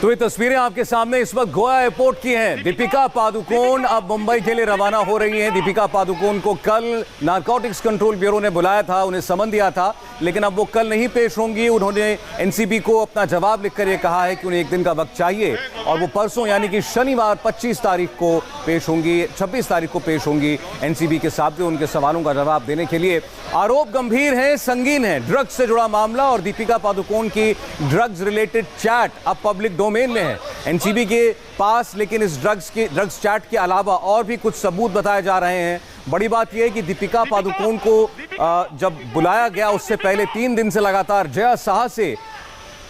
तो ये तस्वीरें आपके सामने इस वक्त गोवा एयरपोर्ट की हैं। दीपिका पादुकोण अब मुंबई के लिए रवाना हो रही हैं। दीपिका पादुकोण को कल नारकोटिक्स कंट्रोल ब्यूरो ने बुलाया था, उन्हें समन दिया था, लेकिन अब वो कल नहीं पेश होंगी। उन्होंने एनसीबी को अपना जवाब लिखकर ये कहा है कि उन्हें एक दिन का वक्त चाहिए और वो परसों यानी कि शनिवार 25 तारीख को पेश होंगी, 26 तारीख को पेश होंगी एनसीबी के सामने उनके सवालों का जवाब देने के लिए। आरोप गंभीर हैं, संगीन है, ड्रग्स से जुड़ा मामला और दीपिका पादुकोण की ड्रग्स रिलेटेड चैट अब पब्लिक डोमेन में है एनसीबी के पास। लेकिन इस ड्रग्स चैट के अलावा और भी कुछ सबूत बताए जा रहे हैं। बड़ी बात यह है कि दीपिका पादुकोण को जब बुलाया गया उससे पहले 3 दिन से लगातार जया शाह से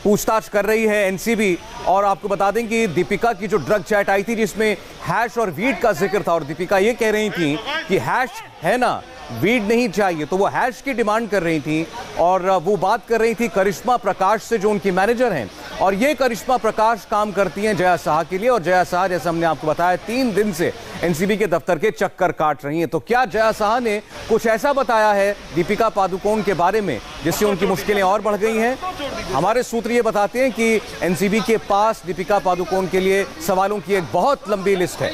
पूछताछ कर रही है एनसीबी। और आपको बता दें कि दीपिका की जो ड्रग चैट आई थी जिसमें हैश और वीड का जिक्र था और दीपिका ये कह रही थी कि हैश है ना, वीड नहीं चाहिए, तो वो हैश की डिमांड कर रही थी। और वो बात कर रही थी करिश्मा प्रकाश से जो उनकी मैनेजर हैं, और ये करिश्मा प्रकाश काम करती हैं जया शाह के लिए। और जया शाह जैसे हमने आपको बताया 3 दिन से एनसीबी के दफ्तर के चक्कर काट रही हैं। तो क्या जया शाह ने कुछ ऐसा बताया है दीपिका पादुकोण के बारे में जिससे उनकी मुश्किलें और बढ़ गई हैं? हमारे सूत्र ये बताते हैं कि एनसीबी के पास दीपिका पादुकोण के लिए सवालों की एक बहुत लंबी लिस्ट है।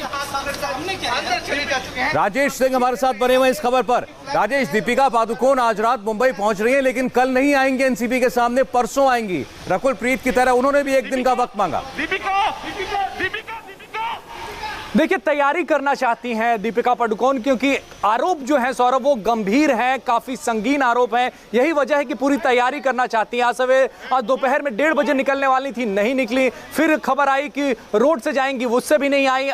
राजेश सिंह हमारे साथ बने हुए इस खबर पर। राजेश, दीपिका पादुकोण आज रात मुंबई पहुंच रही है लेकिन कल नहीं आएंगे एनसीबी के सामने, परसों आएंगी। रकुल प्रीत की तरह उन्होंने भी एक दिन का वक्त मांगा। देखिए, तैयारी करना चाहती हैं दीपिका पादुकोण क्योंकि आरोप जो है सौरभ वो गंभीर है, काफी संगीन आरोप है। यही वजह है कि पूरी तैयारी करना चाहती हैं। आज दोपहर में 1:30 बजे निकलने वाली थी, नहीं निकली। फिर खबर आई कि रोड से जाएंगी, उससे भी नहीं आई।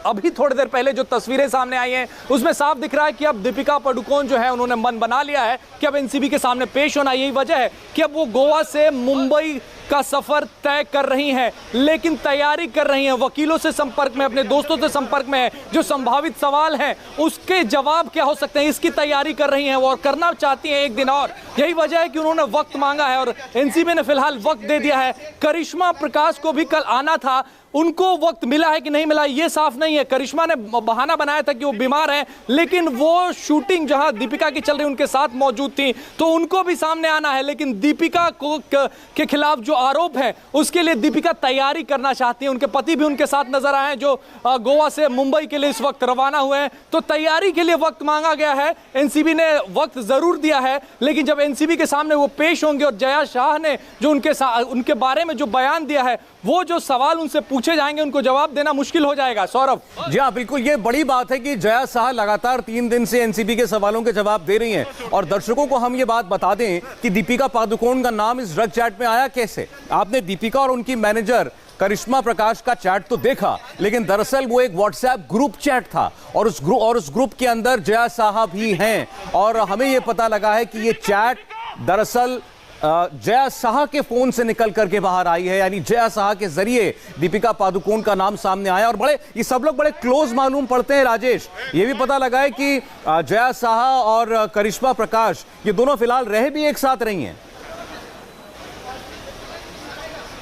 अभी थोड़ी देर पहले जो तस्वीरें सामने आई हैं उसमें साफ दिख रहा है कि अब दीपिका पादुकोण जो है उन्होंने मन बना लिया है कि अब एनसीबी के सामने पेश होना। यही वजह है कि अब वो गोवा से मुंबई का सफर तय कर रही हैं, लेकिन तैयारी कर रही हैं, वकीलों से संपर्क में, अपने दोस्तों से संपर्क में है। जो संभावित सवाल हैं उसके जवाब क्या हो सकते हैं इसकी तैयारी कर रही हैं वो, और करना चाहती हैं एक दिन और। यही वजह है कि उन्होंने वक्त मांगा है और एनसीबी ने फिलहाल वक्त दे दिया है। करिश्मा प्रकाश को भी कल आना था, उनको वक्त मिला है कि नहीं मिला ये साफ नहीं है। करिश्मा ने बहाना बनाया था कि वो बीमार हैं, लेकिन वो शूटिंग जहां दीपिका की चल रही उनके साथ मौजूद थी, तो उनको भी सामने आना है। लेकिन दीपिका को के खिलाफ जो आरोप है उसके लिए दीपिका तैयारी करना चाहती है। उनके पति भी उनके साथ नजर आए हैं जो गोवा से मुंबई के लिए इस वक्त रवाना हुए हैं। तो तैयारी के लिए वक्त मांगा गया है। एनसीबी ने वक्त जरूर दिया है, लेकिन जब एनसीबी के सामने वो पेश होंगे और जया शाह ने जो उनके बारे में जो बयान दिया है, वो जो सवाल उनसे पूछे जाएंगे उनको जवाब देना मुश्किल हो जाएगा। सौरभ जी हाँ, बिल्कुल, ये बड़ी बात है कि जया शाह लगातार 3 दिन से एनसीबी के सवालों के जवाब दे रही हैं। और दर्शकों को हम ये बात बता दें कि दीपिका पादुकोण का नाम इस ड्रग चैट में आया कैसे। आपने दीपिका और उनकी मैनेजर करिश्मा प्रकाश का चैट तो देखा, लेकिन दरअसल वो एक व्हाट्सएप ग्रुप चैट था और उस ग्रुप के अंदर जया शाह भी हैं। और हमें ये पता लगा है कि ये चैट दरअसल जया शाह के फोन से निकल करके बाहर आई है, यानी जया शाह के जरिए दीपिका पादुकोण का नाम सामने आया। और ये सब लोग बड़े क्लोज मालूम पड़ते हैं। राजेश, ये भी पता लगा है कि जया शाह और करिश्मा प्रकाश ये दोनों फिलहाल रह भी एक साथ रही हैं।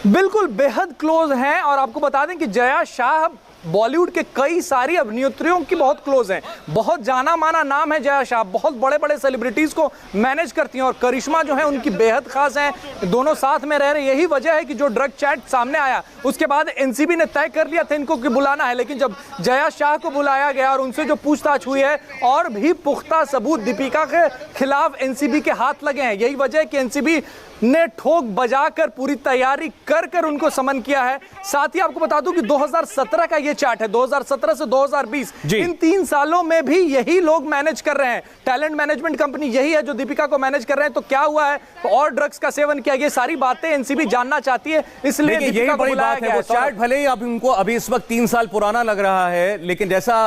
बिल्कुल बेहद क्लोज हैं। और आपको बता दें कि जया शाह बॉलीवुड के कई सारी अभिनेत्रियों की बहुत क्लोज हैं, बहुत जाना माना नाम है जया शाह, बहुत बड़े बड़े सेलिब्रिटीज को मैनेज करती हैं। और करिश्मा जो है उनकी बेहद खास हैं, दोनों साथ में रह रहे। यही वजह है कि जो ड्रग चैट सामने आया उसके बाद एनसीबी ने तय कर लिया था इनको कि बुलाना है। लेकिन जब जया शाह को बुलाया गया और उनसे जो पूछताछ हुई है, और भी पुख्ता सबूत दीपिका के खिलाफ एनसीबी के हाथ लगे हैं। यही वजह है कि एनसीबी ने ठोक बजाकर पूरी तैयारी कर उनको समन किया है। साथ ही आपको बता दूं कि 2017 का ये चार्ट है, 2017 से 2020 इन 3 सालों में भी यही लोग मैनेज कर रहे हैं। टैलेंट मैनेजमेंट कंपनी यही है जो दीपिका को मैनेज कर रहे हैं। तो क्या हुआ है और ड्रग्स का सेवन किया, ये सारी बातें एनसीबी जानना चाहती है, इसलिए दीपिका को बुलाया गया है। चैट भले ही अब उनको अभी इस वक्त 3 साल पुराना लग रहा है, लेकिन जैसा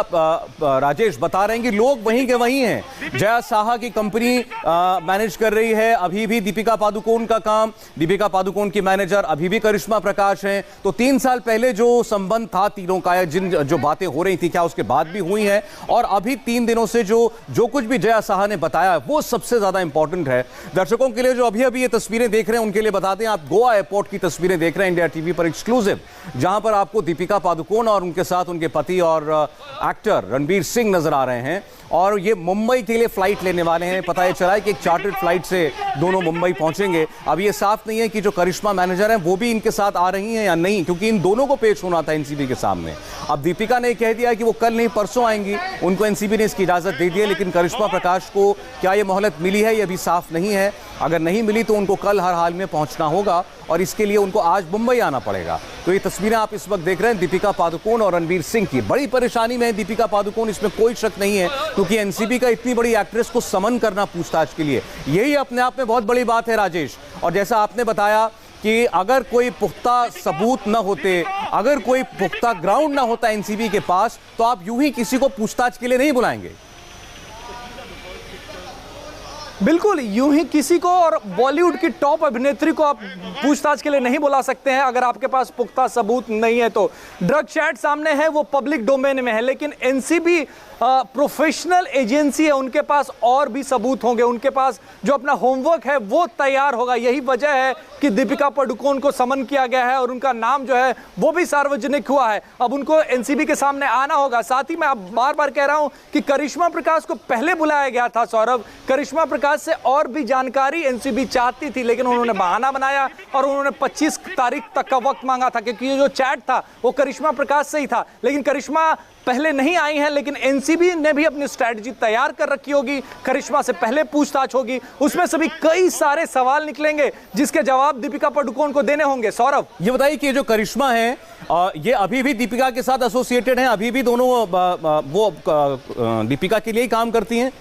राजेश बता रहे हैं कि लोग वहीं के वहीं हैं। जया शाह की कंपनी मैनेज कर रही है अभी भी दीपिका पादुकोण का काम। दीपिका पादुकोण की मैनेजर अभी भी करिश्मा प्रकाश हैं। तो 3 साल पहले जो संबंध था तीनों का, जो बातें हो रही थी क्या उसके बाद भी हुई हैं, और अभी 3 दिनों से जो कुछ भी जया शाह ने बताया वो सबसे ज्यादा इंपॉर्टेंट है। दर्शकों के लिए जो अभी ये तस्वीरें देख रहे हैं उनके लिए बता दें, आप गोवा एयरपोर्ट की तस्वीरें देख रहे हैं इंडिया टीवी पर एक्सक्लूसिव, जहां पर आपको दीपिका पादुकोण और उनके साथ उनके पति और एक्टर रणबीर सिंह नजर आ रहे हैं। और ये मुंबई के लिए फ्लाइट लेने वाले हैं। पता है चला है कि एक चार्टर्ड फ्लाइट से दोनों मुंबई पहुंचेंगे। अब ये साफ नहीं है कि जो करिश्मा मैनेजर हैं वो भी इनके साथ आ रही हैं या नहीं, क्योंकि इन दोनों को पेश होना था एनसीबी के सामने। अब दीपिका ने कह दिया कि वो कल नहीं परसों आएंगी, उनको एनसीबी ने इसकी इजाजत दे दी है, लेकिन करिश्मा प्रकाश को क्या ये मोहलत मिली है ये अभी साफ नहीं है। अगर नहीं मिली तो उनको कल हर हाल में पहुंचना होगा और इसके लिए उनको आज मुंबई आना पड़ेगा। तो ये तस्वीरें आप इस वक्त देख रहे हैं दीपिका पादुकोण और रणवीर सिंह की। बड़ी परेशानी में है दीपिका पादुकोण, इसमें कोई शक नहीं है, क्योंकि एनसीबी का इतनी बड़ी एक्ट्रेस को समन करना पूछताछ के लिए, यही अपने आप में बहुत बड़ी बात है राजेश। और जैसा आपने बताया कि अगर कोई पुख्ता सबूत न होते, अगर कोई पुख्ता ग्राउंड ना होता एनसीबी के पास, तो आप यूं ही किसी को पूछताछ के लिए नहीं बुलाएंगे। बिल्कुल, यूं ही किसी को और बॉलीवुड की टॉप अभिनेत्री को आप पूछताछ के लिए नहीं बुला सकते हैं अगर आपके पास पुख्ता सबूत नहीं है तो। ड्रग चैट सामने है, वो पब्लिक डोमेन में है, लेकिन एनसीबी प्रोफेशनल एजेंसी है, उनके पास और भी सबूत होंगे, उनके पास जो अपना होमवर्क है वो तैयार होगा। यही वजह है कि दीपिका पादुकोण को समन किया गया है और उनका नाम जो है वो भी सार्वजनिक हुआ है। अब उनको एनसीबी के सामने आना होगा। साथ ही मैं अब बार बार कह रहा हूं कि करिश्मा प्रकाश को पहले बुलाया गया था सौरभ। करिश्मा प्रकाश से और भी जानकारी एनसीबी चाहती थी, लेकिन उन्होंने बहाना बनाया और उन्होंने 25 तारीख तक का वक्त मांगा था, क्योंकि ये जो चैट था वो करिश्मा प्रकाश से ही था। लेकिन करिश्मा पहले नहीं आई हैं, लेकिन एनसीबी ने भी अपनी स्ट्रैटेजी तैयार कर रखी होगी। करिश्मा से पहले पूछताछ होगी, उसमें से भी कई सारे सवाल निकलेंगे जिसके जवाब दीपिका पादुकोण को देने होंगे। सौरभ, ये बताइए कि जो करिश्मा है ये अभी भी दीपिका के साथ एसोसिएटेड हैं, अभी भी दोनों वो दीपिका के लिए ही काम करती हैं?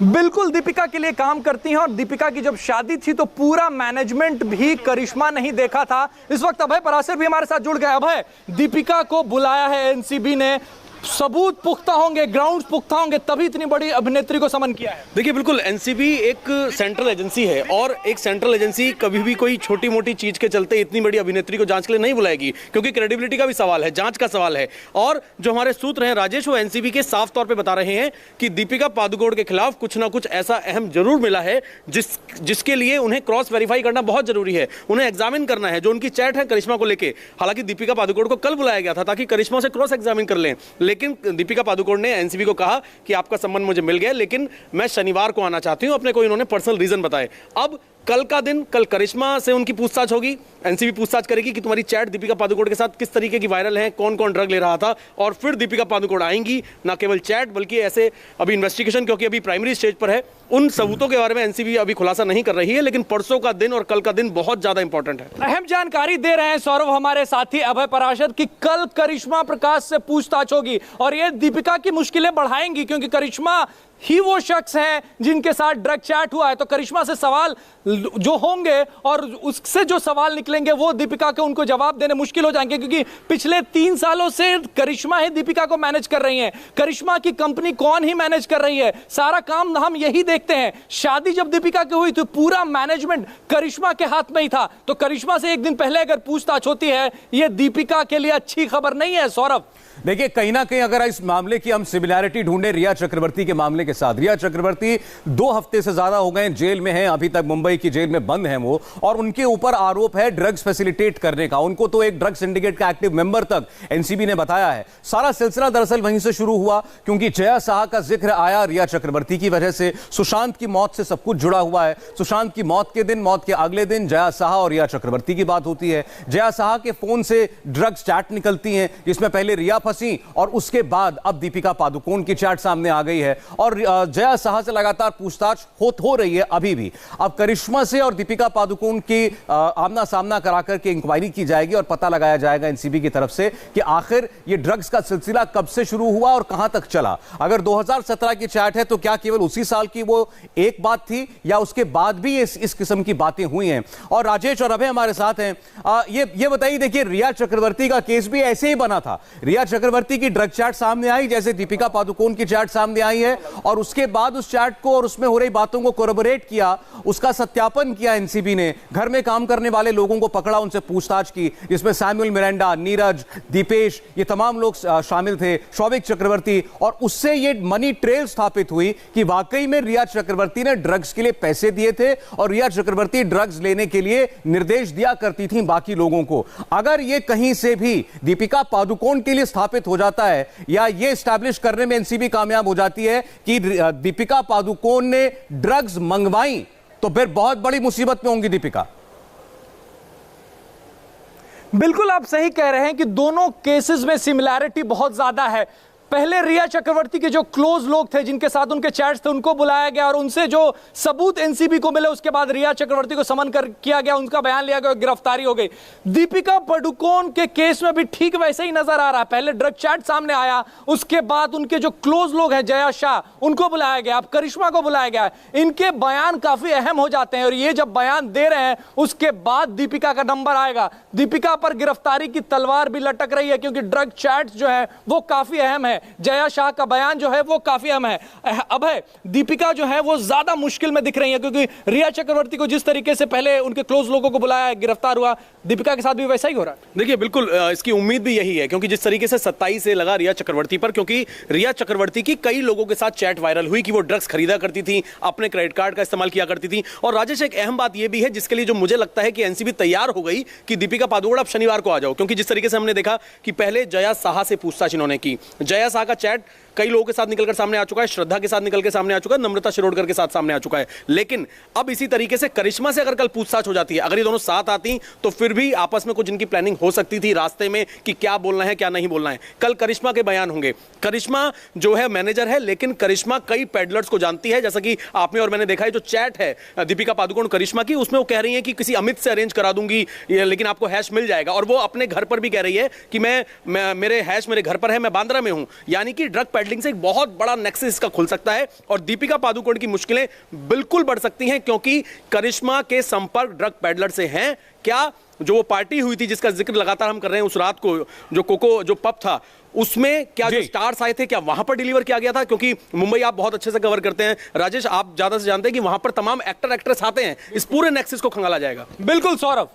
बिल्कुल दीपिका के लिए काम करती हैं और दीपिका की जब शादी थी तो पूरा मैनेजमेंट भी करिश्मा नहीं देखा था। इस वक्त अभय पराशर भी हमारे साथ जुड़ गए। अभय, दीपिका को बुलाया है एनसीबी ने, सबूत पुख्ता होंगे, ग्राउंड्स पुख्ता होंगे, तभी इतनी बड़ी अभिनेत्री को समन किया है। देखिए, बिल्कुल एनसीबी एक सेंट्रल एजेंसी है और एक सेंट्रल एजेंसी कभी भी कोई छोटी मोटी चीज के चलते इतनी बड़ी अभिनेत्री को जांच के लिए नहीं बुलाएगी, क्योंकि क्रेडिबिलिटी का भी सवाल है, जांच का सवाल है। और जो हमारे सूत्र हैं राजेश, वो एनसीबी के साफ तौर पर बता रहे हैं कि दीपिका पादुकोण के खिलाफ कुछ ना कुछ ऐसा अहम जरूर मिला है जिसके लिए उन्हें क्रॉस वेरीफाई करना बहुत जरूरी है, उन्हें एग्जामिन करना है। जो उनकी चैट है करिश्मा को लेकर, हालांकि दीपिका पादुकोण को कल बुलाया गया था ताकि करिश्मा से क्रॉस एग्जामिन कर लें, लेकिन दीपिका पादुकोण ने एनसीबी को कहा कि आपका सम्मान मुझे मिल गया, लेकिन मैं शनिवार को आना चाहती हूं। अपने कोई उन्होंने पर्सनल रीजन बताए। अब कल का दिन, कल करिश्मा से उनकी पूछताछ होगी। एनसीबी पूछताछ करेगी कि तुम्हारी चैट दीपिका पादुकोण के साथ किस तरीके की वायरल है, कौन कौन ड्रग ले रहा था, और फिर दीपिका पादुकोण आएंगी। ना केवल चैट बल्कि ऐसे अभी इन्वेस्टिगेशन, क्योंकि अभी प्राइमरी स्टेज पर है, उन सबूतों के बारे में एनसीबी अभी खुलासा नहीं कर रही है, लेकिन परसों का दिन और कल का दिन बहुत ज्यादा इंपॉर्टेंट है। अहम जानकारी दे रहे हैं सौरभ हमारे साथी अभय पराशर की कल करिश्मा प्रकाश से पूछताछ होगी और ये दीपिका की मुश्किलें बढ़ाएंगी, क्योंकि करिश्मा ही वो शख्स है जिनके साथ ड्रग चैट हुआ है। तो करिश्मा से सवाल जो होंगे और उससे जो सवाल निकलेंगे वो दीपिका के उनको जवाब देने मुश्किल हो जाएंगे, क्योंकि पिछले 3 सालों से करिश्मा ही दीपिका को मैनेज कर रही हैं। करिश्मा की कंपनी कौन ही मैनेज कर रही है, सारा काम हम यही देखते हैं। शादी जब दीपिका की हुई तो पूरा मैनेजमेंट करिश्मा के हाथ में ही था। तो करिश्मा से एक दिन पहले अगर पूछताछ होती है, यह दीपिका के लिए अच्छी खबर नहीं है। सौरभ, देखिए, कहीं ना कहीं अगर इस मामले की हम सिमिलैरिटी ढूंढे रिया चक्रवर्ती के मामले के साथ, रिया चक्रवर्ती 2 हफ्ते से ज्यादा हो गए जेल में हैं, अभी तक मुंबई की जेल में बंद हैं वो, और उनके ऊपर आरोप है ड्रग्स फैसिलिटेट करने का। उनको तो एक ड्रग सिंडिकेट का एक्टिव मेंबर तक एनसीबी ने बताया है। सारा सिलसिला दरअसल वहीं से शुरू हुआ, क्योंकि जया साहा का जिक्र आया रिया चक्रवर्ती की वजह से। सुशांत की मौत से सब कुछ जुड़ा हुआ है। सुशांत की मौत के दिन, मौत के अगले दिन जया साहा और रिया चक्रवर्ती की बात होती है। जया साहा के फोन से ड्रग्स चैट निकलती हैं, जिसमें पहले रिया फंसी और उसके बाद अब दीपिका पादुकोण की चैट सामने आ गई है, और जया साहा से लगातार पूछताछ हो रही है अभी भी। अब करिश्मा से और दीपिका पादुकोण की आमना सामना कराकर के इंक्वायरी की जाएगी और पता लगाया जाएगा एनसीबी की तरफ से कि आखिर ये ड्रग्स का सिलसिला कब से शुरू हुआ और कहां तक चला। अगर 2017 की चैट है तो क्या केवल उसी साल की वो एक बात थी, या उसके बाद भी इस किस्म की बातें हुई हैं। और राजेश और अभय हमारे साथ हैं। ये बताइए, देखिए रिया चक्रवर्ती का केस भी ऐसे ही बना था। रिया चक्रवर्ती की ड्रग चैट सामने आई जैसे दीपिका पादुकोण की चैट सामने आई है, और उसके बाद उस चैट को और उसमें हो रही बातों को कोरबोरेट किया, उसका सत्यापन किया एनसीबी ने। घर में काम करने वाले लोगों को पकड़ा, उनसे पूछताछ की, जिसमें सैमुअल मिरांडा, नीरज, दीपेश, ये तमाम लोग शामिल थे, शौविक चक्रवर्ती, और उससे ये मनी ट्रेल स्थापित हुई कि वाकई में रिया चक्रवर्ती ने ड्रग्स के लिए पैसे दिए थे और रिया चक्रवर्ती ड्रग्स लेने के लिए निर्देश दिया करती थी बाकी लोगों को। अगर ये कहीं से भी दीपिका पादुकोण के लिए स्थापित स्थापित हो जाता है या ये स्टैब्लिश करने में एनसीबी कामयाब हो जाती है कि दीपिका पादुकोण ने ड्रग्स मंगवाई, तो फिर बहुत बड़ी मुसीबत में होंगी दीपिका। बिल्कुल आप सही कह रहे हैं कि दोनों केसेस में सिमिलैरिटी बहुत ज्यादा है। पहले रिया चक्रवर्ती के जो क्लोज लोग थे, जिनके साथ उनके चैट्स थे, उनको बुलाया गया और उनसे जो सबूत एनसीबी को मिले, उसके बाद रिया चक्रवर्ती को समन किया गया, उनका बयान लिया गया, गिरफ्तारी हो गई। दीपिका पादुकोण के केस में भी ठीक वैसे ही नजर आ रहा है। पहले ड्रग चैट सामने आया, उसके बाद उनके जो क्लोज लोग हैं, जया शाह, उनको बुलाया गया, अब करिश्मा को बुलाया गया। इनके बयान काफी अहम हो जाते हैं और ये जब बयान दे रहे हैं उसके बाद दीपिका का नंबर आएगा। दीपिका पर गिरफ्तारी की तलवार भी लटक रही है क्योंकि ड्रग चैट जो है वो काफी अहम है। जया शाह का बयान जो है वो काफी अहम है। अब है दीपिका जो है वो ज्यादा मुश्किल में दिख रही है क्योंकि रिया चक्रवर्ती को जिस तरीके से पहले उनके क्लोज लोगों को बुलाया, गिरफ्तार हुआ, दीपिका के साथ भी वैसा ही हो रहा है। देखिए बिल्कुल इसकी उम्मीद भी यही है क्योंकि जिस तरीके से 27 से लगा रिया चक्रवर्ती पर, क्योंकि रिया चक्रवर्ती की कई लोगों के साथ चैट वायरल हुई कि वो ड्रग्स खरीदा करती थी, अपने क्रेडिट कार्ड का इस्तेमाल किया करती थी। और राजेश, एक अहम बात यह भी है जिसके लिए जो मुझे लगता है कि एनसीबी तैयार हो गई कि दीपिका पादुकोण अब शनिवार को आ जाओ, क्योंकि जिस तरीके से हमने देखा कि पहले जया शाह से पूछताछ इन्होंने की, जया शाह का चैट कई लोगों के साथ निकलकर सामने आ चुका है, श्रद्धा के साथ निकल के सामने आ चुका है, नम्रता शिरोडकर के साथ सामने आ चुका है। लेकिन अब इसी तरीके से करिश्मा से अगर कल पूछताछ हो जाती है, अगर ये दोनों साथ आती तो फिर भी आपस में कुछ इनकी प्लानिंग हो सकती थी रास्ते में कि क्या बोलना है क्या नहीं बोलना है। कल करिश्मा के बयान होंगे। करिश्मा जो है मैनेजर है, लेकिन करिश्मा कई पेडलर्स को जानती है, जैसा कि आपने और मैंने देखा है जो चैट है दीपिका पादुकोण करिश्मा की, उसमें वो कह रही है कि किसी अमित से अरेंज करा दूंगी लेकिन आपको हैश मिल जाएगा। और वो अपने घर पर भी कह रही है कि मेरे हैश मेरे घर पर है, मैं बांद्रा में हूं। यानी कि ड्रग पेडलिंग से एक बहुत बड़ा नेक्सस का खुल सकता है और दीपिका पादुकोण की मुश्किलें बिल्कुल बढ़ सकती हैं क्योंकि करिश्मा के संपर्क ड्रग पेडलर से हैं। क्या जो वो पार्टी हुई थी जिसका जिक्र लगातार हम कर रहे हैं उस रात को, जो कोको जो पब था, उसमें क्या जो स्टार्स आए थे क्या वहां पर डिलीवर किया गया था? क्योंकि मुंबई आप बहुत अच्छे से कवर करते हैं राजेश, आप ज्यादा से जानते हैं कि वहां पर तमाम एक्टर एक्ट्रेस आते हैं, इस पूरे नेक्सस को खंगाला जाएगा। बिल्कुल सौरभ।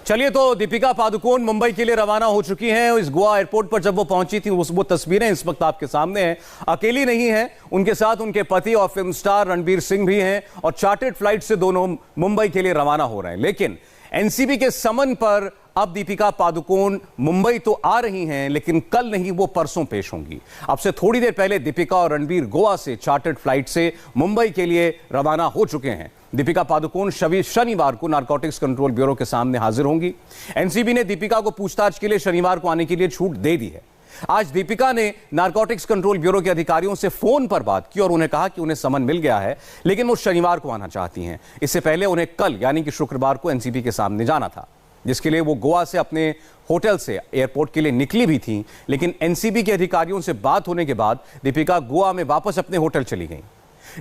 चलिए, तो दीपिका पादुकोण मुंबई के लिए रवाना हो चुकी हैं। इस गोवा एयरपोर्ट पर जब वो पहुंची थी वो तस्वीरें इस वक्त आपके सामने हैं। अकेली नहीं है, उनके साथ उनके पति और फिल्म स्टार रणबीर सिंह भी हैं और चार्टर्ड फ्लाइट से दोनों मुंबई के लिए रवाना हो रहे हैं। लेकिन एनसीबी के समन पर अब दीपिका पादुकोण मुंबई तो आ रही हैं, लेकिन कल नहीं, वो परसों पेश होंगी। अब से थोड़ी देर पहले दीपिका और रणबीर गोवा से चार्टर्ड फ्लाइट से मुंबई के लिए रवाना हो चुके हैं। दीपिका पादुकोण शनिवार को नारकोटिक्स कंट्रोल ब्यूरो के सामने हाजिर होंगी। एनसीबी ने दीपिका को पूछताछ के लिए शनिवार को आने के लिए छूट दे दी है। आज दीपिका ने नारकोटिक्स कंट्रोल ब्यूरो के अधिकारियों से फोन पर बात की और उन्हें कहा कि उन्हें समन मिल गया है, लेकिन वो शनिवार को आना चाहती हैं। इससे पहले उन्हें कल यानी कि शुक्रवार को एनसीबी के सामने जाना था, जिसके लिए वो गोवा से अपने होटल से एयरपोर्ट के लिए निकली भी थी। लेकिन एनसीबी के अधिकारियों से बात होने के बाद दीपिका गोवा में वापस अपने होटल चली गई।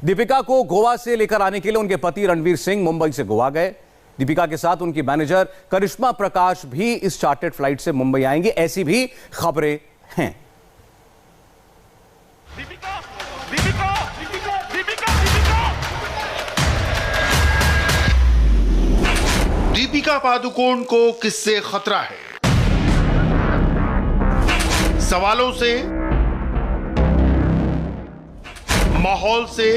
दीपिका को गोवा से लेकर आने के लिए उनके पति रणबीर सिंह मुंबई से गोवा गए। दीपिका के साथ उनकी मैनेजर करिश्मा प्रकाश भी इस चार्टर्ड फ्लाइट से मुंबई आएंगे, ऐसी भी खबरें हैं। दीपिका पादुकोण को किससे खतरा है? सवालों से, माहौल से,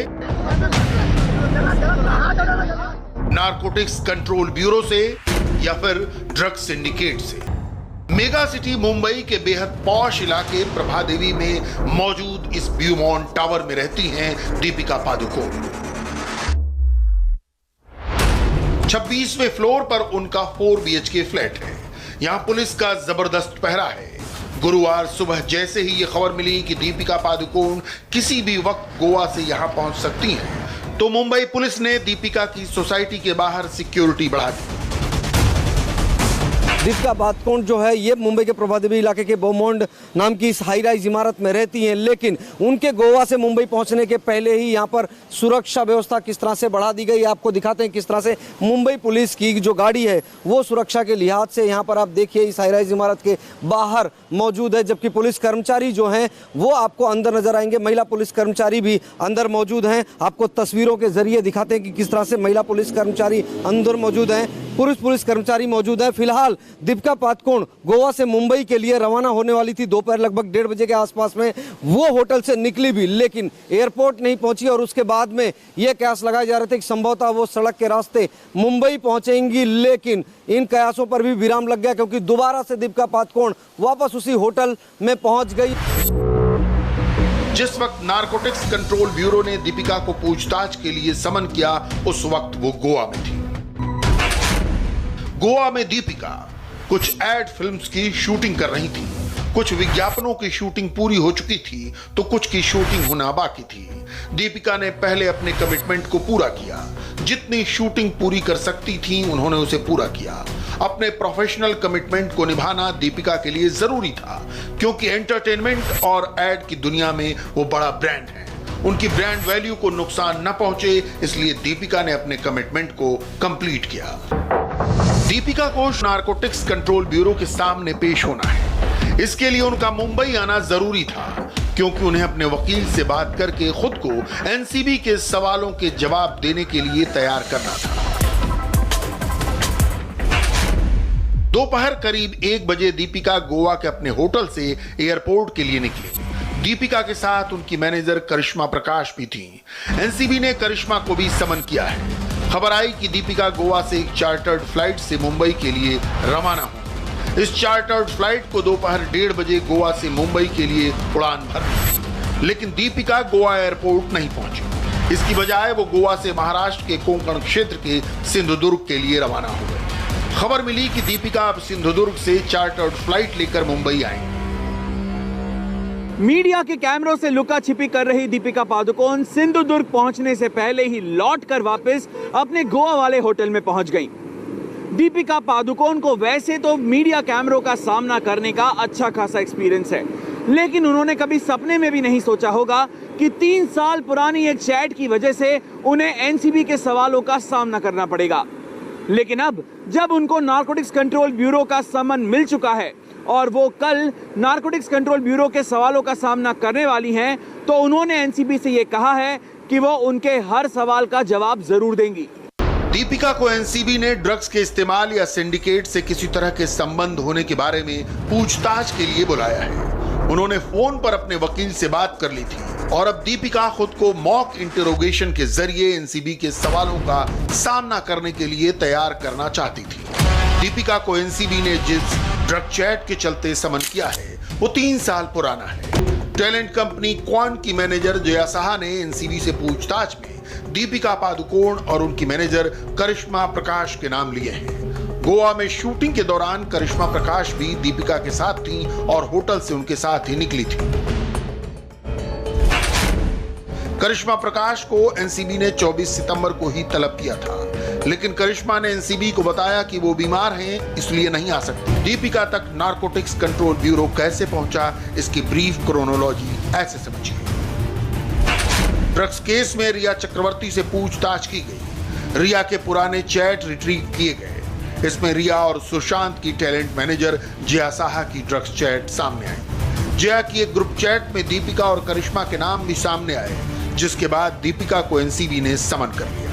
नारकोटिक्स कंट्रोल ब्यूरो से या फिर ड्रग सिंडिकेट से? मेगा सिटी मुंबई के बेहद पॉश इलाके प्रभादेवी में मौजूद इस ब्यूमॉन्ट टावर में रहती हैं दीपिका पादुकोण। 26वें फ्लोर पर उनका 4 BHK फ्लैट है। यहां पुलिस का जबरदस्त पहरा है। गुरुवार सुबह जैसे ही यह खबर मिली कि दीपिका पादुकोण किसी भी वक्त गोवा से यहां पहुंच सकती हैं, तो मुंबई पुलिस ने दीपिका की सोसाइटी के बाहर सिक्योरिटी बढ़ा दी। दीपिका पादुकोण जो है ये मुंबई के प्रभादेवी इलाके के ब्यूमॉन्ट नाम की इस हाई राइज इमारत में रहती हैं, लेकिन उनके गोवा से मुंबई पहुंचने के पहले ही यहाँ पर सुरक्षा व्यवस्था किस तरह से बढ़ा दी गई, आपको दिखाते हैं किस तरह से मुंबई पुलिस की जो गाड़ी है वो सुरक्षा के लिहाज से यहाँ पर आप देखिए इस हाई राइज इमारत के बाहर मौजूद है, जबकि पुलिस कर्मचारी जो हैं वो आपको अंदर नजर आएंगे। महिला पुलिस कर्मचारी भी अंदर मौजूद हैं। आपको तस्वीरों के जरिए दिखाते हैं कि किस तरह से महिला पुलिस कर्मचारी अंदर मौजूद हैं। पुलिस कर्मचारी मौजूद है। फिलहाल दीपिका पादुकोण गोवा से मुंबई के लिए रवाना होने वाली थी दोपहर लगभग 1:30 बजे के आसपास में। वो होटल से निकली भी लेकिन एयरपोर्ट नहीं पहुंची और उसके बाद में ये कयास लगाए जा रहे थे कि संभवतः वो सड़क के रास्ते मुंबई पहुंचेंगी, लेकिन इन कयासों पर भी विराम लग गया क्योंकि दोबारा से दीपिका पादुकोण वापस उसी होटल में पहुंच गई। जिस वक्त नारकोटिक्स कंट्रोल ब्यूरो ने दीपिका को पूछताछ के लिए समन किया, उस वक्त वो गोवा में थी। गोवा में दीपिका कुछ एड फिल्म्स की शूटिंग कर रही थी। कुछ विज्ञापनों की शूटिंग पूरी हो चुकी थी तो कुछ की शूटिंग होना बाकी थी। दीपिका ने पहले अपने कमिटमेंट को पूरा किया। जितनी शूटिंग पूरी कर सकती थी उन्होंने उसे पूरा किया। अपने प्रोफेशनल कमिटमेंट को निभाना दीपिका के लिए जरूरी था क्योंकि एंटरटेनमेंट और एड की दुनिया में वो बड़ा ब्रांड है। उनकी ब्रांड वैल्यू को नुकसान न पहुंचे, इसलिए दीपिका ने अपने कमिटमेंट को कंप्लीट किया। दीपिका को नारकोटिक्स कंट्रोल ब्यूरो के सामने पेश होना है। इसके लिए उनका मुंबई आना जरूरी था क्योंकि उन्हें अपने वकील से बात करके खुद को एनसीबी के सवालों के जवाब देने के लिए तैयार करना था। दोपहर करीब 1 बजे दीपिका गोवा के अपने होटल से एयरपोर्ट के लिए निकली। दीपिका के साथ उनकी मैनेजर करिश्मा प्रकाश भी थी। एनसीबी ने करिश्मा को भी समन किया है। खबर आई कि दीपिका गोवा से एक चार्टर्ड फ्लाइट से मुंबई के लिए रवाना हुई। इस चार्टर्ड फ्लाइट को दोपहर 1:30 बजे गोवा से मुंबई के लिए उड़ान भरनी थी, लेकिन दीपिका गोवा एयरपोर्ट नहीं पहुंची। इसकी बजाय वो गोवा से महाराष्ट्र के कोंकण क्षेत्र के सिंधुदुर्ग के लिए रवाना हो गए। खबर मिली कि दीपिका अब सिंधुदुर्ग से चार्टर्ड फ्लाइट लेकर मुंबई आएंगी। मीडिया के कैमरों से लुका छिपी कर रही दीपिका पादुकोण सिंधुदुर्ग पहुंचने से पहले ही लौटकर वापस अपने गोवा वाले होटल में पहुंच गईं। दीपिका पादुकोण को वैसे तो मीडिया कैमरों का सामना करने का अच्छा खासा एक्सपीरियंस है, लेकिन उन्होंने कभी सपने में भी नहीं सोचा होगा कि 3 साल पुरानी एक चैट की वजह से उन्हें एनसीबी के सवालों का सामना करना पड़ेगा। लेकिन अब जब उनको नारकोटिक्स कंट्रोल ब्यूरो का समन मिल चुका है और वो कल नारकोटिक्स कंट्रोल ब्यूरो के सवालों का सामना करने वाली हैं, तो उन्होंने एनसीबी से ये कहा है कि वो उनके हर सवाल का जवाब जरूर देंगी। दीपिका को एनसीबी ने ड्रग्स के इस्तेमाल या सिंडिकेट से किसी तरह के संबंध होने के बारे में पूछताछ के लिए बुलाया है। उन्होंने फोन पर अपने वकील से बात कर ली थी और अब दीपिका खुद को मॉक इंटरोगेशन के जरिए एनसीबी के सवालों का सामना करने के लिए तैयार करना चाहती थी। दीपिका को एनसीबी ने जिस ड्रग चैट के चलते समन किया है वो 3 साल पुराना है। टैलेंट कंपनी क्वान की मैनेजर जया साहा ने एनसीबी से पूछताछ में दीपिका पादुकोण और उनकी मैनेजर करिश्मा प्रकाश के नाम लिए हैं। गोवा में शूटिंग के दौरान करिश्मा प्रकाश भी दीपिका के साथ थी और होटल से उनके साथ ही निकली थी। करिश्मा प्रकाश को एनसीबी ने 24 सितंबर को ही तलब किया था, लेकिन करिश्मा ने एनसीबी को बताया कि वो बीमार हैं, इसलिए नहीं आ सकती। दीपिका तक नारकोटिक्स कंट्रोल ब्यूरो कैसे पहुंचा, इसकी ब्रीफ क्रोनोलॉजी ऐसे समझिए। ड्रग्स केस में रिया चक्रवर्ती से पूछताछ की गई। रिया के पुराने चैट रिट्रीव किए गए। इसमें रिया और सुशांत की टैलेंट मैनेजर जया साहा की ड्रग्स चैट सामने आई। जया की एक ग्रुप चैट में दीपिका और करिश्मा के नाम भी सामने आए, जिसके बाद दीपिका को एनसीबी ने समन कर लिया।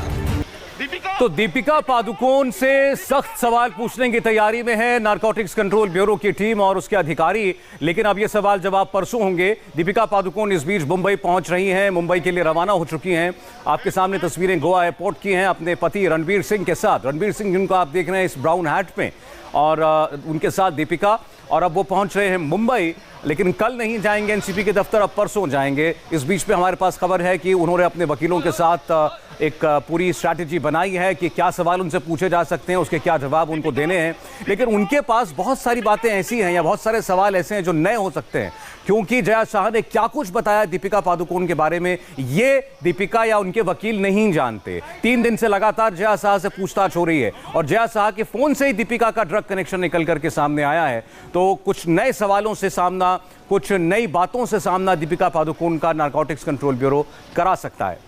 तो दीपिका पादुकोण से सख्त सवाल पूछने की तैयारी में है नारकोटिक्स कंट्रोल ब्यूरो की टीम और उसके अधिकारी, लेकिन अब ये सवाल जवाब परसों होंगे। दीपिका पादुकोण इस बीच मुंबई पहुंच रही हैं, मुंबई के लिए रवाना हो चुकी हैं। आपके सामने तस्वीरें गोवा एयरपोर्ट की हैं अपने पति रणबीर सिंह के साथ। रणबीर सिंह जिनको आप देख रहे हैं इस ब्राउन हैट में, और उनके साथ दीपिका, और अब वो पहुंच रहे हैं मुंबई, लेकिन कल नहीं जाएंगे एनसीबी के दफ्तर, अब परसों जाएंगे। इस बीच में हमारे पास खबर है कि उन्होंने अपने वकीलों के साथ एक पूरी स्ट्रैटेजी बनाई है कि क्या सवाल उनसे पूछे जा सकते हैं, उसके क्या जवाब उनको देने हैं। लेकिन उनके पास बहुत सारी बातें ऐसी हैं या बहुत सारे सवाल ऐसे हैं जो नए हो सकते हैं, क्योंकि जया शाह ने क्या कुछ बताया दीपिका पादुकोण के बारे में, ये दीपिका या उनके वकील नहीं जानते। 3 दिन से लगातार जया शाह से पूछताछ हो रही है और जया शाह के फोन से ही दीपिका का ड्रग कनेक्शन निकल करके सामने आया है। तो कुछ नए सवालों से सामना, कुछ नई बातों से सामना दीपिका पादुकोण का नारकोटिक्स कंट्रोल ब्यूरो करा सकता है।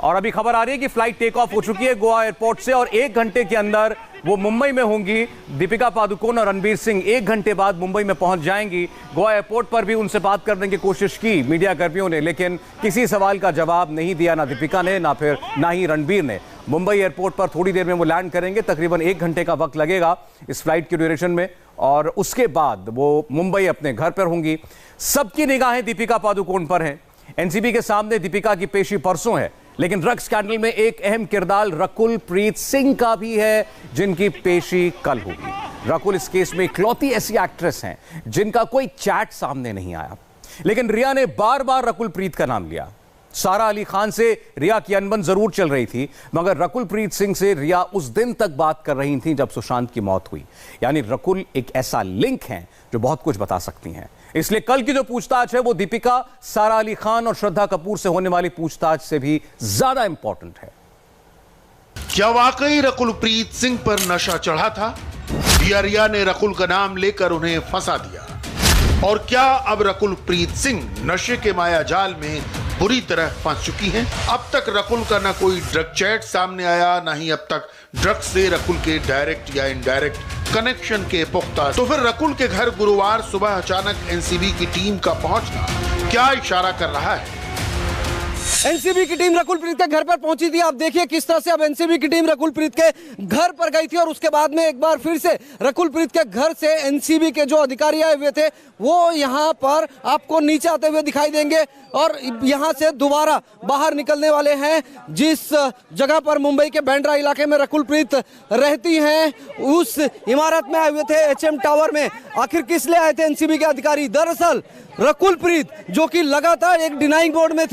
और अभी खबर आ रही है कि फ्लाइट टेक ऑफ हो चुकी है गोवा एयरपोर्ट से और 1 घंटे के अंदर वो मुंबई में होंगी। दीपिका पादुकोण और रणबीर सिंह 1 घंटे बाद मुंबई में पहुंच जाएंगी। गोवा एयरपोर्ट पर भी उनसे बात करने की कोशिश की मीडिया कर्मियों ने, लेकिन किसी सवाल का जवाब नहीं दिया, ना दीपिका ने ना ही रणबीर ने। मुंबई एयरपोर्ट पर थोड़ी देर में वो लैंड करेंगे, तकरीबन 1 घंटे का वक्त लगेगा इस फ्लाइट की ड्यूरेशन में, और उसके बाद वो मुंबई अपने घर पर होंगी। सबकी निगाहें दीपिका पादुकोण पर हैं। एनसीबी के सामने दीपिका की पेशी परसों है, लेकिन ड्रग्स स्कैंडल में एक अहम किरदार रकुल प्रीत सिंह का भी है, जिनकी पेशी कल होगी। रकुल इस केस में इकलौती ऐसी एक्ट्रेस हैं जिनका कोई चैट सामने नहीं आया, लेकिन रिया ने बार बार रकुल प्रीत का नाम लिया। सारा अली खान से रिया की अनबन जरूर चल रही थी, मगर रकुल प्रीत सिंह से रिया उस दिन तक बात कर रही थी जब सुशांत की मौत हुई। यानी रकुल एक ऐसा लिंक है जो बहुत कुछ बता सकती हैं। इसलिए कल की जो पूछताछ है वो दीपिका, सारा अली खान और श्रद्धा कपूर से होने वाली पूछताछ से भी ज्यादा इंपॉर्टेंट है। क्या वाकई रकुल प्रीत सिंह पर नशा चढ़ा था, या रिया ने रकुल का नाम लेकर उन्हें फंसा दिया? और क्या अब रकुल प्रीत सिंह नशे के माया जाल में बुरी तरह फंस चुकी हैं? अब तक रकुल का ना कोई ड्रग चैट सामने आया, ना ही अब तक ड्रग्स से रकुल के डायरेक्ट या इनडायरेक्ट कनेक्शन के पुख्ता। तो फिर रकुल के घर गुरुवार सुबह अचानक एनसीबी की टीम का पहुंचना क्या इशारा कर रहा है? एनसीबी की टीम रकुल प्रीत के घर पर पहुंची थी। आप देखिए किस तरह से अब एनसीबी की टीम रकुल प्रीत के घर पर गई थी, और उसके बाद में एक बार फिर से रकुल प्रीत के घर से एनसीबी के जो अधिकारी आए हुए थे वो यहां पर आपको नीचे आते हुए दिखाई देंगे, और यहां से दोबारा बाहर निकलने वाले हैं। जिस जगह पर मुंबई के बांद्रा इलाके में रकुल प्रीत रहती हैं, उस इमारत में आए हुए थे, एचएम टावर में। आखिर किस लिए आए थे एनसीबी के अधिकारी? दरअसल रकुल प्रीत जो कि लगातार एक डिनाइंग मोड में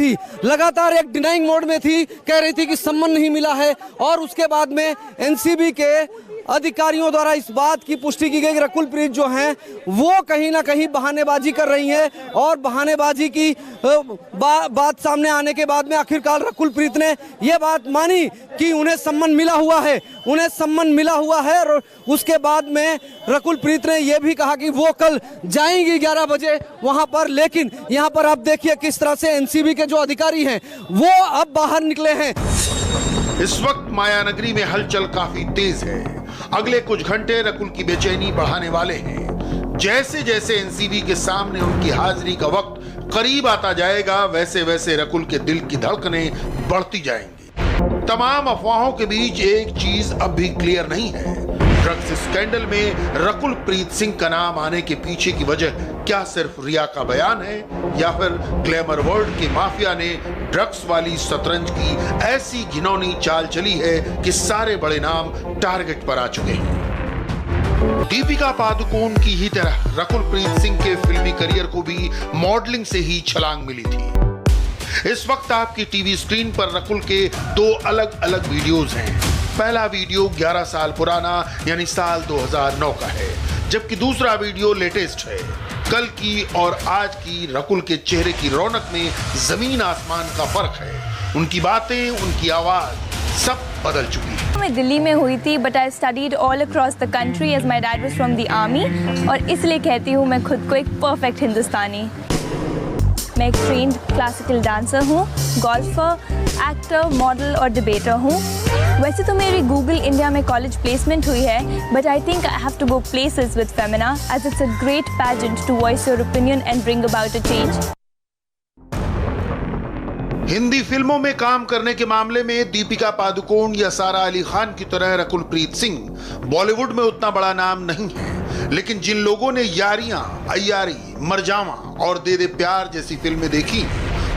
थी, कह रही थी कि सम्मान नहीं मिला है, और उसके बाद में एनसीबी के अधिकारियों द्वारा इस बात की पुष्टि की गई कि रकुल प्रीत जो हैं वो कहीं ना कहीं बहानेबाजी कर रही हैं, और बहानेबाजी की बात सामने आने के बाद में आखिरकार रकुल प्रीत ने यह बात मानी कि उन्हें सम्मान मिला हुआ है, और उसके बाद में रकुल प्रीत ने यह भी कहा कि वो कल जाएंगी 11 बजे वहां पर। लेकिन यहां पर आप देखिए किस तरह से एनसीबी के जो अधिकारी हैं वो अब बाहर निकले हैं। इस वक्त मायानगरी में हलचल काफी तेज है। अगले कुछ घंटे रकुल की बेचैनी बढ़ाने वाले हैं। जैसे जैसे एनसीबी के सामने उनकी हाजिरी का वक्त करीब आता जाएगा, वैसे वैसे रकुल के दिल की धड़कनें बढ़ती जाएंगी। तमाम अफवाहों के बीच एक चीज अब भी क्लियर नहीं है, ड्रग्स स्कैंडल में रकुल प्रीत सिंह का नाम आने के पीछे की वजह क्या सिर्फ रिया का बयान है, या फिर ग्लैमर वर्ल्ड के माफिया ने ड्रग्स वाली शतरंज की ऐसी घिनौनी चाल चली है कि सारे बड़े नाम टारगेट पर आ चुके हैं। दीपिका पादुकोण की ही तरह रकुल प्रीत सिंह के फिल्मी करियर को भी मॉडलिंग से ही छलांग मिली थी। इस वक्त आपकी टीवी स्क्रीन पर रकुल के 2 अलग अलग वीडियोस हैं। पहला वीडियो 11 साल पुराना यानी साल 2009 का है, जबकि दूसरा वीडियो लेटेस्ट है। कल की और आज की रकुल के चेहरे की रौनक में जमीन आसमान का फर्क है। उनकी बातें, उनकी आवाज सब बदल चुकी है। मैं दिल्ली में हुई थी, but I studied all across the country as my dad was from the army, और इसलिए कहती हूँ मैं खुद को एक परफेक्ट हिंदुस्तानी। मैं एक ट्रेन्ड क्लासिकल डांसर हूँ, गोल्फर, एक्टर, मॉडल और डिबेटर हूँ। वैसे तो मेरी गूगल इंडिया में कॉलेज प्लेसमेंट हुई है, but I think I have to go places with Femina as it's a great pageant to voice your opinion and bring about a change. Hindi फिल्मों में काम करने के मामले में दीपिका पादुकोण या सारा अली खान की तरह रकुल प्रीत सिंह बॉलीवुड में उतना बड़ा नाम नहीं है, लेकिन जिन लोगों ने यारियां, अय्यारी, मरजावा और दे दे प्यार जैसी फिल्में देखी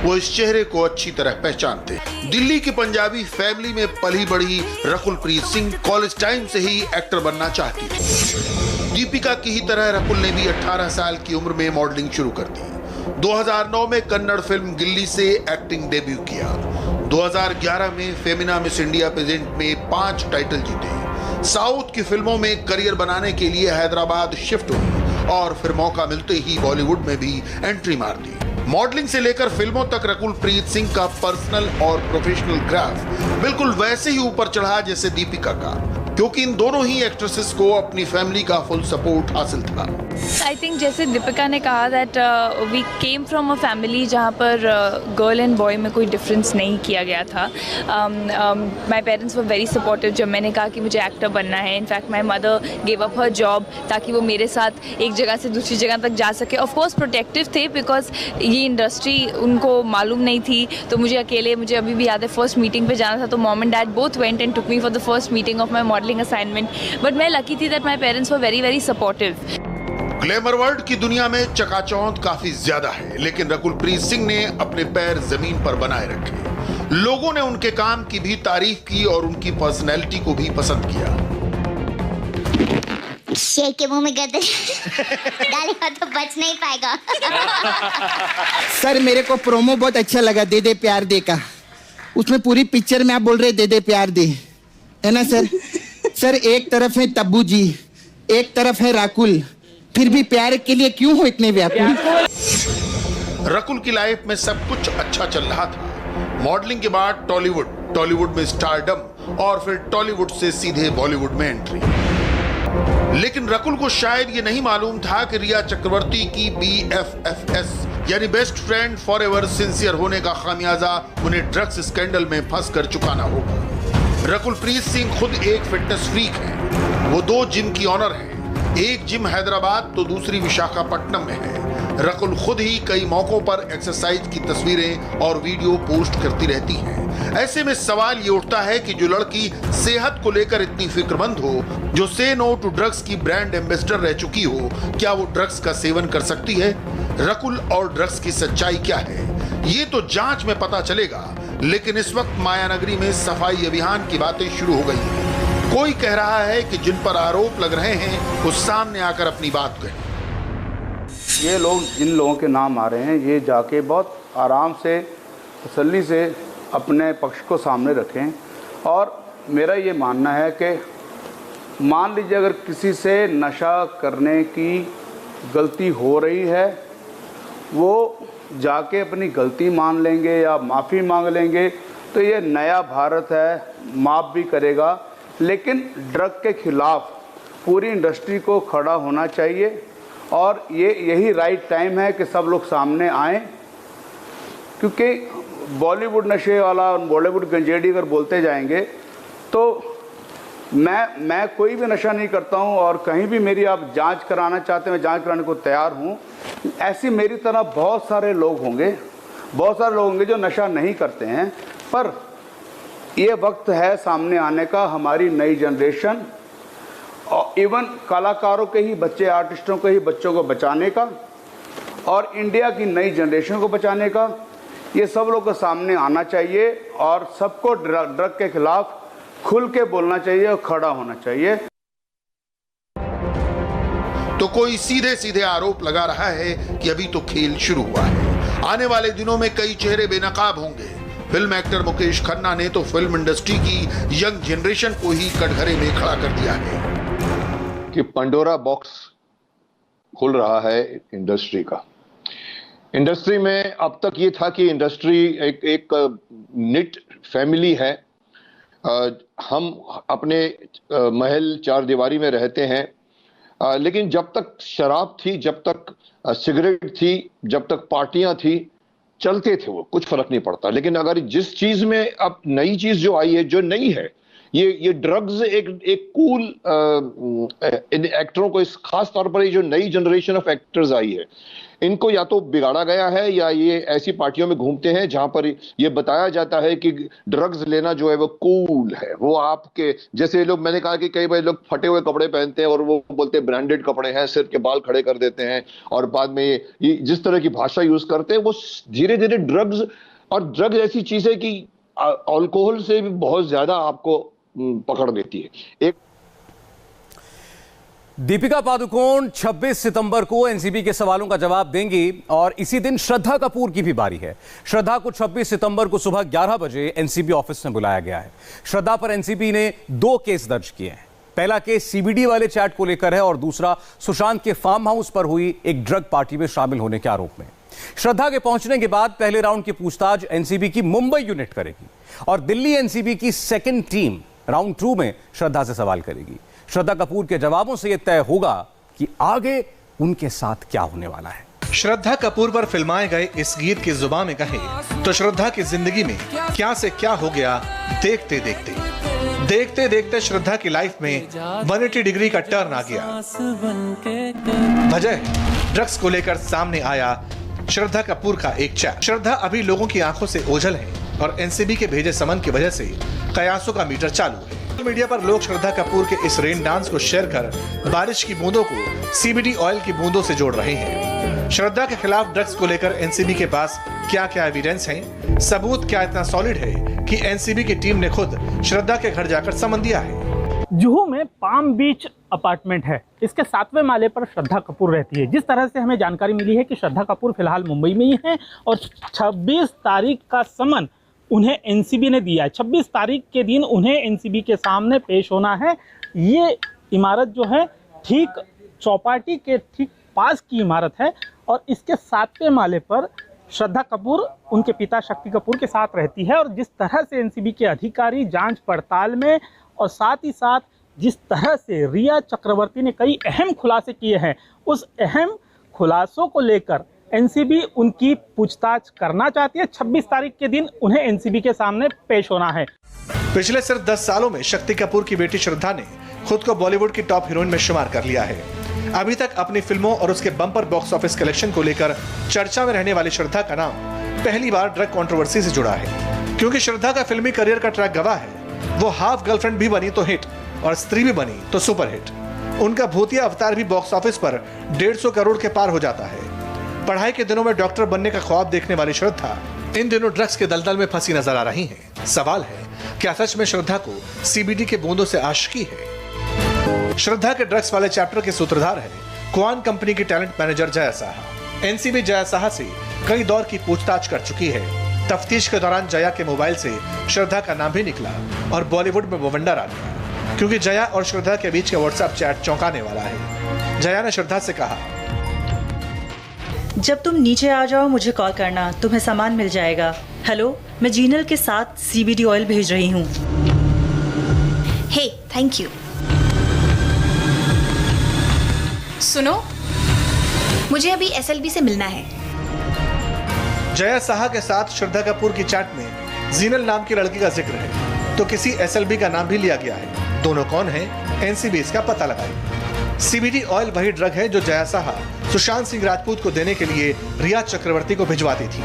वो इस चेहरे को अच्छी तरह पहचानते हैं। दिल्ली की पंजाबी फैमिली में पली बढ़ी रकुल प्रीत सिंह कॉलेज टाइम से ही एक्टर बनना चाहती थी। दीपिका की ही तरह रकुल ने भी 18 साल की उम्र में मॉडलिंग शुरू कर दी। 2009 में कन्नड़ फिल्म गिल्ली से एक्टिंग डेब्यू किया। 2011 में फेमिना मिस इंडिया प्रेजेंट में 5 टाइटल जीते। साउथ की फिल्मों में करियर बनाने के लिए हैदराबाद शिफ्ट हुई और फिर मौका मिलते ही बॉलीवुड में भी एंट्री मार दी। मॉडलिंग से लेकर फिल्मों तक रकुल प्रीत सिंह का पर्सनल और प्रोफेशनल ग्राफ बिल्कुल वैसे ही ऊपर चढ़ा जैसे दीपिका का। क्योंकि इन दोनों ही एक्ट्रेसेस को अपनी फैमिली का फुल सपोर्ट हासिल था। आई थिंक जैसे दीपिका ने कहा that we came from a family जहाँ पर गर्ल एंड बॉय में कोई डिफरेंस नहीं किया गया था। My parents were very supportive जब मैंने कहा कि मुझे एक्टर बनना है। In fact my mother gave up her job ताकि वो मेरे साथ एक जगह से दूसरी जगह तक जा सके। ऑफ कोर्स प्रोटेक्टिव थे बिकॉज ये इंडस्ट्री उनको मालूम नहीं थी, तो मुझे अभी भी याद है फर्स्ट मीटिंग पे जाना था तो mom and dad both went and took me for the first meeting of my modelling assignment. But मैं लकी थी that my parents were very very supportive. Glamour world की दुनिया में चकाचौंध काफी ज्यादा है, लेकिन रकुलप्रीत सिंह ने अपने पैर जमीन पर बनाए रखे। लोगों ने उनके काम की भी तारीफ की और उनकी पर्सनैलिटी को भी पसंद किया। शेर के मुंह में गर्दन डालेगा तो बच नहीं पाएगा। सर मेरे को प्रोमो बहुत अच्छा लगा, दे दे प्यार दे का। उसमें पूरी पिक्चर में आप बोल रहे दे दे प्यार दे, है ना सर? सर एक तरफ है तब्बू जी, एक तरफ है राकुल, फिर भी प्यार के लिए क्यों हो इतने व्याकुल? रकुल की लाइफ में सब कुछ अच्छा चल रहा था। मॉडलिंग के बाद टॉलीवुड में स्टारडम और फिर टॉलीवुड से सीधे बॉलीवुड में एंट्री। लेकिन रकुल को शायद ये नहीं मालूम था कि रिया चक्रवर्ती की BFFS यानी बेस्ट फ्रेंड फॉरएवर सिंसियर होने का खामियाजा उन्हें ड्रग्स स्कैंडल में फंसकर चुकाना होगा। रकुलप्रीत सिंह खुद एक फिटनेस फ्रीक है। वो 2 जिम की ऑनर है, एक जिम हैदराबाद तो दूसरी विशाखापट्टनम में है। रकुल खुद ही कई मौकों पर एक्सरसाइज की तस्वीरें और वीडियो पोस्ट करती रहती हैं। ऐसे में सवाल ये उठता है कि जो लड़की सेहत को लेकर इतनी फिक्रमंद हो, जो से नो टू ड्रग्स की ब्रांड एम्बेसडर रह चुकी हो, क्या वो ड्रग्स का सेवन कर सकती है? रकुल और ड्रग्स की सच्चाई क्या है, ये तो जांच में पता चलेगा। लेकिन इस वक्त मायानगरी में सफाई अभियान की बातें शुरू हो गई हैं। कोई कह रहा है कि जिन पर आरोप लग रहे हैं वो सामने आकर अपनी बात कहें। ये लोग जिन लोगों के नाम आ रहे हैं, ये जाके बहुत आराम से तसल्ली से अपने पक्ष को सामने रखें। और मेरा ये मानना है कि मान लीजिए अगर किसी से नशा करने की गलती हो रही है, वो जाके अपनी गलती मान लेंगे या माफ़ी मांग लेंगे तो ये नया भारत है, माफ़ भी करेगा। लेकिन ड्रग के खिलाफ पूरी इंडस्ट्री को खड़ा होना चाहिए और यही राइट टाइम है कि सब लोग सामने आएँ, क्योंकि बॉलीवुड नशे वाला और बॉलीवुड गंजेड़ी अगर बोलते जाएंगे तो मैं कोई भी नशा नहीं करता हूं और कहीं भी मेरी आप जांच कराना चाहते हैं मैं जांच कराने को तैयार हूं। ऐसी मेरी तरह बहुत सारे लोग होंगे जो नशा नहीं करते हैं। पर ये वक्त है सामने आने का, हमारी नई जनरेशन और इवन कलाकारों के ही बच्चे, आर्टिस्टों के ही बच्चों को बचाने का और इंडिया की नई जनरेशन को बचाने का। ये सब लोग को सामने आना चाहिए और सबको ड्रग के खिलाफ खुल के बोलना चाहिए और खड़ा होना चाहिए। तो कोई सीधे सीधे आरोप लगा रहा है कि अभी तो खेल शुरू हुआ है, आने वाले दिनों में कई चेहरे बेनकाब होंगे। फिल्म एक्टर मुकेश खन्ना ने तो फिल्म इंडस्ट्री की यंग जनरेशन को ही कटघरे में खड़ा कर दिया है कि पंडोरा बॉक्स खुल रहा है इंडस्ट्री का। इंडस्ट्री में अब तक ये था कि इंडस्ट्री एक निट फैमिली है। हम अपने महल 4 दीवारी में रहते हैं, लेकिन जब तक शराब थी, जब तक सिगरेट थी, जब तक पार्टियां थी, चलते थे वो, कुछ फर्क नहीं पड़ता। लेकिन अगर जिस चीज में अब नई चीज जो आई है, जो नई है, ये ड्रग्स एक कूल इन एक्टरों को, इस खास तौर पर ये जो नई जनरेशन ऑफ एक्टर्स आई है, इनको या तो बिगाड़ा गया है या ये ऐसी पार्टियों में घूमते हैं जहां पर ये बताया जाता है कि ड्रग्स लेना जो है वो कूल है। वो आपके जैसे लोग, मैंने कहा कि कई बार लोग फटे हुए कपड़े पहनते हैं और वो बोलते हैं ब्रांडेड कपड़े हैं, सिर के बाल खड़े कर देते हैं और बाद में ये जिस तरह की भाषा यूज करते हैं, वो धीरे धीरे ड्रग्स, और ड्रग्स ऐसी चीज है कि अल्कोहल से भी बहुत ज्यादा आपको पकड़ देती है। एक दीपिका पादुकोण 26 सितंबर को एनसीबी के सवालों का जवाब देंगी और इसी दिन श्रद्धा कपूर की भी बारी है। श्रद्धा को 26 सितंबर को सुबह 11 बजे एनसीबी ऑफिस में बुलाया गया है। श्रद्धा पर एनसीबी ने 2 केस दर्ज किए हैं। पहला केस सीबीडी वाले चैट को लेकर है और दूसरा सुशांत के फार्म हाउस पर हुई एक ड्रग पार्टी में शामिल होने के आरोप में। श्रद्धा के पहुंचने के बाद पहले राउंड की पूछताछ एनसीबी की मुंबई यूनिट करेगी और दिल्ली एनसीबी की सेकंड टीम राउंड 2 में श्रद्धा से सवाल करेगी। श्रद्धा कपूर के जवाबों से यह तय होगा कि आगे उनके साथ क्या होने वाला है। श्रद्धा कपूर पर फिल्माए गए इस गीत की जुबान में कहें तो श्रद्धा की जिंदगी में क्या से क्या हो गया देखते देखते श्रद्धा की लाइफ में 180 डिग्री का टर्न आ गया। वजह ड्रग्स को लेकर सामने आया श्रद्धा कपूर का एक चैट। श्रद्धा अभी लोगों की आंखों से ओझल है और एनसीबी के भेजे समन की वजह से कयासों का मीटर चालू है। सोशल मीडिया पर लोग श्रद्धा कपूर के इस रेन डांस को शेयर कर बारिश की बूंदों को सीबीडी ऑयल की बूंदों से जोड़ रहे हैं। श्रद्धा के खिलाफ ड्रग्स को लेकर एनसीबी के पास क्या क्या एविडेंस हैं, सबूत क्या इतना सॉलिड है कि एनसीबी की टीम ने खुद श्रद्धा के घर जाकर समन दिया है। जुहू में पाम बीच अपार्टमेंट है, इसके 7वें माले पर श्रद्धा कपूर रहती है। जिस तरह से हमें जानकारी मिली है कि श्रद्धा कपूर फिलहाल मुंबई में ही है और 26 तारीख का समन उन्हें एनसीबी ने दिया है। 26 तारीख के दिन उन्हें एनसीबी के सामने पेश होना है। ये इमारत जो है ठीक चौपाटी के ठीक पास की इमारत है और इसके 7वें माले पर श्रद्धा कपूर उनके पिता शक्ति कपूर के साथ रहती है। और जिस तरह से एनसीबी के अधिकारी जांच पड़ताल में और साथ ही साथ जिस तरह से रिया चक्रवर्ती ने कई अहम खुलासे किए हैं, उस अहम खुलासों को लेकर एनसीबी उनकी पूछताछ करना चाहती है। 26 तारीख के दिन उन्हें एनसीबी के सामने पेश होना है। पिछले सिर्फ 10 सालों में शक्ति कपूर की बेटी श्रद्धा ने खुद को बॉलीवुड की टॉप हीरोइन में शुमार कर लिया है। अभी तक अपनी फिल्मों और उसके बम्पर बॉक्स ऑफिस कलेक्शन को लेकर चर्चा में रहने वाली श्रद्धा का नाम पहली बार ड्रग कंट्रोवर्सी से जुड़ा है। क्योंकि श्रद्धा का फिल्मी करियर का ट्रैक गवाह है, वो हाफ गर्लफ्रेंड भी बनी तो हिट और स्त्री भी बनी तो सुपर हिट। उनका भूतिया अवतार भी बॉक्स ऑफिस पर 150 करोड़ के पार हो जाता है। पढ़ाई के दिनों में डॉक्टर बनने का ख्वाब देखने वाली श्रद्धा इन दिनों ड्रग्स के दलदल में फंसी नजर आ रही हैं। सवाल है, क्या सच में श्रद्धा को सीबीडी के बूंदों से आशिकी है? श्रद्धा के ड्रग्स वाले चैप्टर के सूत्रधार है क्वान कंपनी की talent manager Jaya Saha. NCB Jaya Saha से कई दौर की पूछताछ कर चुकी है। तफ्तीश के दौरान जया के मोबाइल से श्रद्धा का नाम भी निकला और बॉलीवुड में बवंडर आ गया। क्योंकि जया और श्रद्धा के बीच का व्हाट्सएप चैट चौंकाने वाला है। जया ने श्रद्धा से कहा, जब तुम नीचे आ जाओ मुझे कॉल करना, तुम्हें सामान मिल जाएगा। हेलो, मैं जीनल के साथ सीबीडी ऑयल भेज रही हूँ। हे, थैंक यू। सुनो, मुझे अभी एसएलबी से मिलना है। जया साहा के साथ श्रद्धा कपूर की चैट में जीनल नाम की लड़की का जिक्र है, तो किसी एसएलबी का नाम भी लिया गया है। दोनों कौन हैं? एनसीबी इसका पता लगाएगी। सीबीडी ऑयल वही ड्रग है जो जया साहा सुशांत सिंह राजपूत को देने के लिए रिया चक्रवर्ती को भिजवाती थी।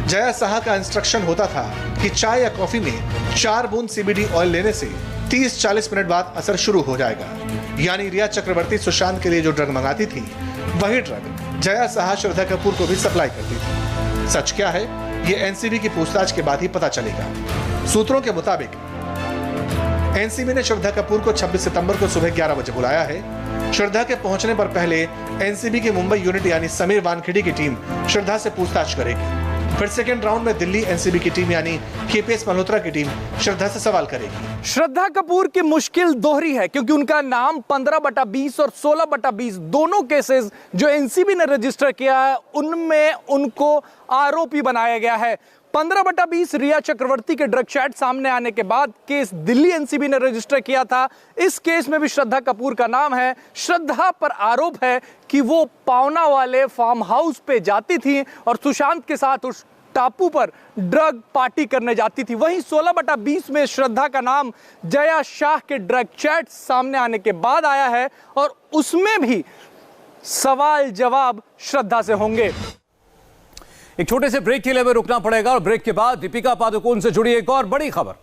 जया साहा का इंस्ट्रक्शन होता था कि चाय या कॉफी में 4 बूंद सीबीडी ऑयल लेने से 30-40 मिनट बाद असर शुरू हो जाएगा। यानी रिया चक्रवर्ती सुशांत के लिए जो ड्रग मंगाती थी, वही ड्रग जया साहा श्रद्धा कपूर को भी सप्लाई करती थी। सच क्या है, ये एनसीबी की पूछताछ के बाद ही पता चलेगा। सूत्रों के मुताबिक एनसीबी ने श्रद्धा कपूर को 26 सितंबर को सुबह 11 बजे बुलाया है। श्रद्धा के पहुंचने पर पहले एनसीबी की मुंबई यूनिट यानी समीर वानखेड़े की टीम श्रद्धा से पूछताछ करेगी। फिर सेकेंड राउंड में दिल्ली एनसीबी की टीम यानी केपीएस मल्होत्रा की टीम श्रद्धा से सवाल करेगी। श्रद्धा कपूर की मुश्किल दोहरी है क्योंकि उनका नाम 15/20 और 16/20 दोनों केसेस जो एनसीबी ने रजिस्टर किया है उनमें उनको आरोपी बनाया गया है। 15/20 रिया चक्रवर्ती के ड्रग चैट सामने आने के बाद केस दिल्ली एनसीबी ने रजिस्टर किया था। इस केस में भी श्रद्धा कपूर का नाम है। श्रद्धा पर आरोप है कि वो पावना वाले फार्म हाउस पे जाती थी और सुशांत के साथ उस टापू पर ड्रग पार्टी करने जाती थी। वहीं 16/20 में श्रद्धा का नाम जया शाह के ड्रग चैट सामने आने के बाद आया है और उसमें भी सवाल जवाब श्रद्धा से होंगे। एक छोटे से ब्रेक के लिए हमें रुकना पड़ेगा और ब्रेक के बाद दीपिका पादुकोण से जुड़ी एक और बड़ी खबर।